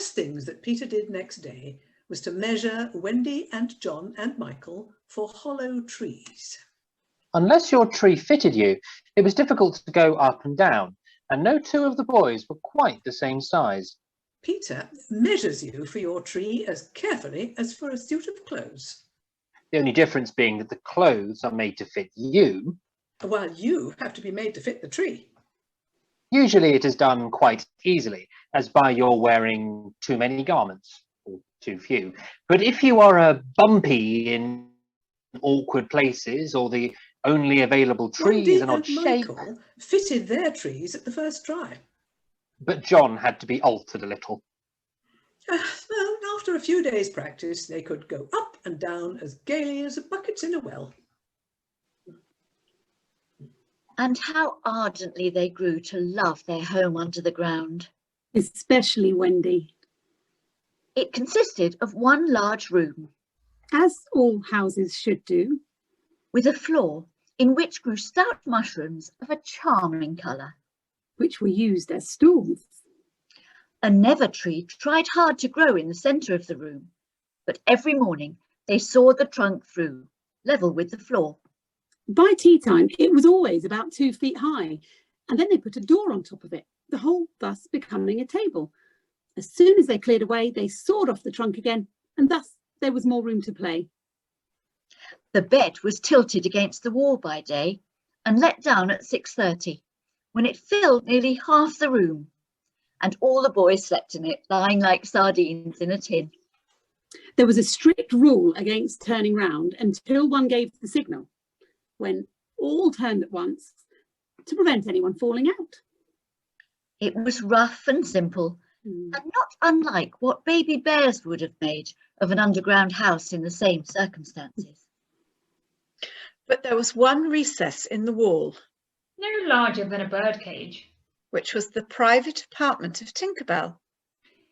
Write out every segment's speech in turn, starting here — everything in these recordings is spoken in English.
first things that Peter did next day was to measure Wendy and John and Michael for hollow trees. Unless your tree fitted you, it was difficult to go up and down, and no two of the boys were quite the same size. Peter measures you for your tree as carefully as for a suit of clothes. The only difference being that the clothes are made to fit you, while you have to be made to fit the tree. Usually it is done quite easily, as by your wearing too many garments, or too few. But if you are a bumpy in awkward places, or the only available tree is an odd shape... Michael fitted their trees at the first try. But John had to be altered a little. Well, after a few days' practice, they could go up and down as gaily as buckets in a well. And how ardently they grew to love their home under the ground. Especially Wendy. It consisted of one large room, as all houses should do, with a floor in which grew stout mushrooms of a charming colour, which were used as stools. A never tree tried hard to grow in the centre of the room, but every morning they sawed the trunk through, level with the floor. By tea time, it was always about 2 feet high, and then they put a door on top of it, the whole thus becoming a table. As soon as they cleared away, they sawed off the trunk again, and thus there was more room to play. The bed was tilted against the wall by day and let down at 6:30, when it filled nearly half the room, and all the boys slept in it, lying like sardines in a tin. There was a strict rule against turning round until one gave the signal, when all turned at once, to prevent anyone falling out. It was rough and simple, and not unlike what baby bears would have made of an underground house in the same circumstances. But there was one recess in the wall, no larger than a birdcage, which was the private apartment of Tinkerbell.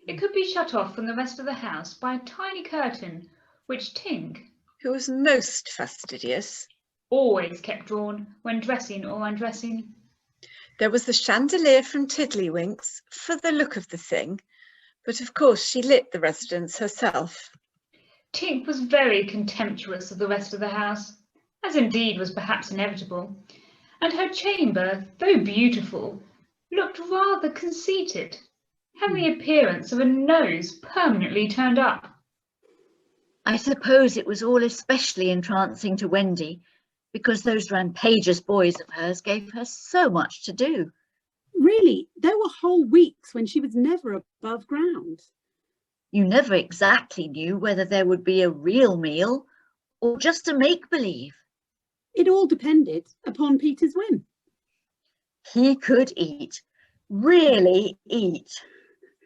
It could be shut off from the rest of the house by a tiny curtain, which Tink, who was most fastidious, always kept drawn when dressing or undressing. There was the chandelier from Tiddlywinks for the look of the thing, but of course she lit the residence herself. Tink was very contemptuous of the rest of the house, as indeed was perhaps inevitable, and her chamber, though beautiful, looked rather conceited, having the appearance of a nose permanently turned up. I suppose it was all especially entrancing to Wendy, because those rampageous boys of hers gave her so much to do. Really, there were whole weeks when she was never above ground. You never exactly knew whether there would be a real meal or just a make-believe. It all depended upon Peter's whim. He could eat, really eat.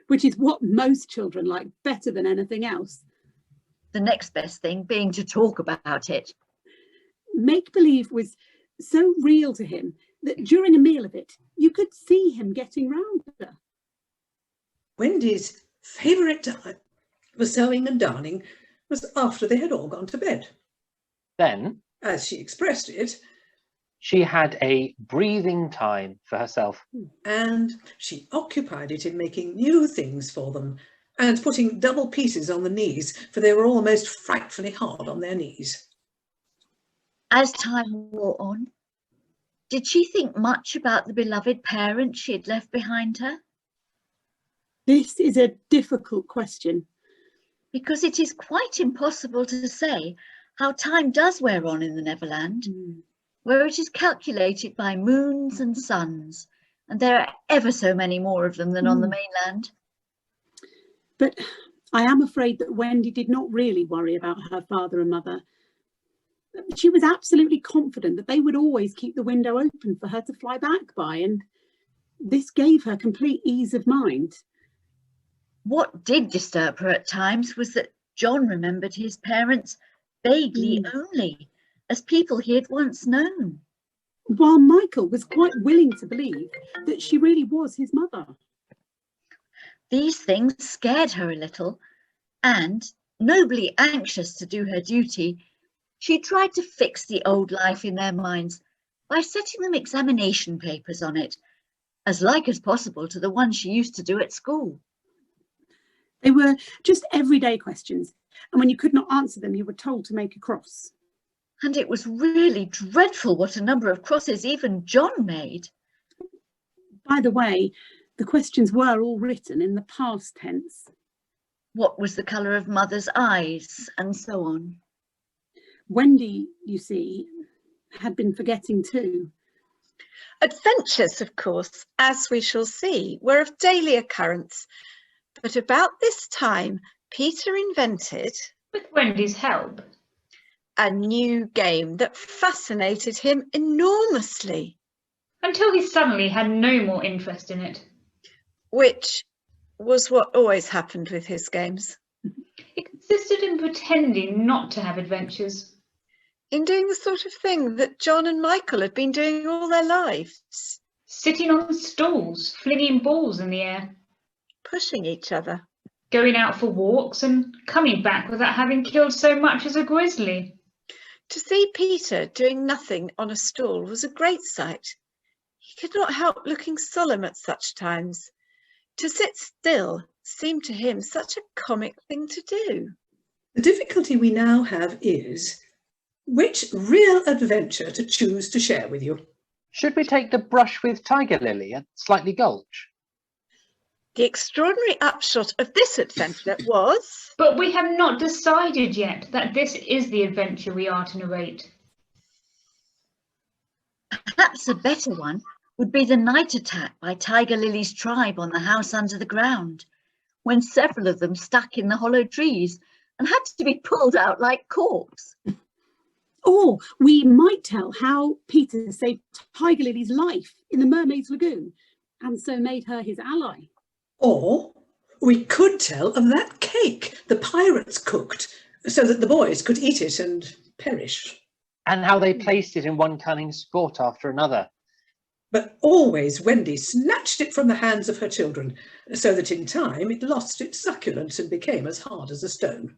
Which is what most children like better than anything else. The next best thing being to talk about it. Make-believe was so real to him that during a meal of it, you could see him getting round her. Wendy's favourite time for sewing and darning was after they had all gone to bed. Then, as she expressed it, she had a breathing time for herself. And she occupied it in making new things for them and putting double pieces on the knees, for they were almost frightfully hard on their knees. As time wore on, did she think much about the beloved parents she had left behind her? This is a difficult question. Because it is quite impossible to say how time does wear on in the Neverland, where it is calculated by moons and suns, and there are ever so many more of them than on the mainland. But I am afraid that Wendy did not really worry about her father and mother. She was absolutely confident that they would always keep the window open for her to fly back by, and this gave her complete ease of mind. What did disturb her at times was that John remembered his parents vaguely only, as people he had once known. While Michael was quite willing to believe that she really was his mother. These things scared her a little, and, nobly anxious to do her duty, she tried to fix the old life in their minds by setting them examination papers on it, as like as possible to the one she used to do at school. They were just everyday questions, and when you could not answer them, you were told to make a cross. And it was really dreadful what a number of crosses even John made. By the way, the questions were all written in the past tense. What was the colour of Mother's eyes, and so on. Wendy, you see, had been forgetting too. Adventures, of course, as we shall see, were of daily occurrence. But about this time, Peter invented, With Wendy's help. a new game that fascinated him enormously, Until he suddenly had no more interest in it. which was what always happened with his games. It consisted in pretending not to have adventures. In doing the sort of thing that John and Michael had been doing all their lives, Sitting on stools, flinging balls in the air. pushing each other. Going out for walks and coming back without having killed so much as a grizzly. To see Peter doing nothing on a stool was a great sight. He could not help looking solemn at such times. To sit still seemed to him such a comic thing to do. The difficulty we now have is which real adventure to choose to share with you. Should we take the brush with Tiger Lily at Slightly Gulch? The extraordinary upshot of this adventure was But we have not decided yet that this is the adventure we are to narrate. Perhaps a better one would be the night attack by Tiger Lily's tribe on the house under the ground, when several of them stuck in the hollow trees and had to be pulled out like corks. Or we might tell how Peter saved Tiger Lily's life in the Mermaid's Lagoon and so made her his ally. Or we could tell of that cake the pirates cooked so that the boys could eat it and perish. And how they placed it in one cunning spot after another. But always Wendy snatched it from the hands of her children, so that in time it lost its succulence and became as hard as a stone.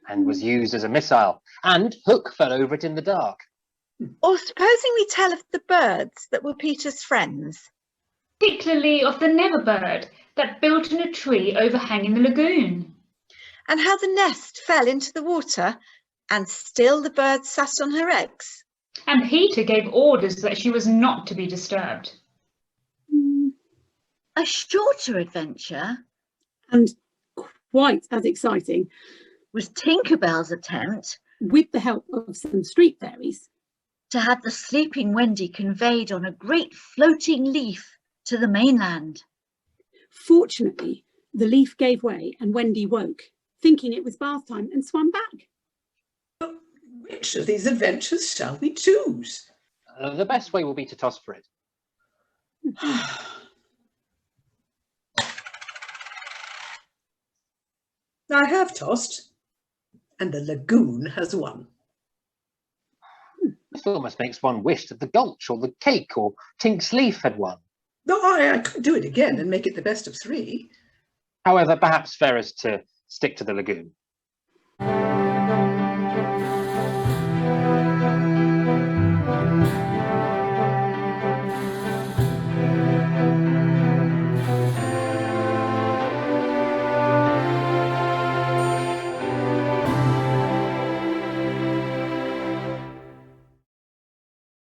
And was used as a missile. And Hook fell over it in the dark. Or supposing we tell of the birds that were Peter's friends, Particularly of the never bird that built in a tree overhanging the lagoon. and how the nest fell into the water, and still the bird sat on her eggs. And Peter gave orders that she was not to be disturbed. A shorter adventure And quite as exciting, was Tinkerbell's attempt with the help of some street fairies. to have the sleeping Wendy conveyed on a great floating leaf to the mainland. Fortunately, the leaf gave way and Wendy woke, thinking it was bath time, and swam back. Which of these adventures shall we choose? The best way will be to toss for it. I have tossed, and the lagoon has won. This almost makes one wish that the Gulch or the cake or Tink's leaf had won. No, I could do it again and make it the best of three. However, perhaps fairest to stick to the lagoon.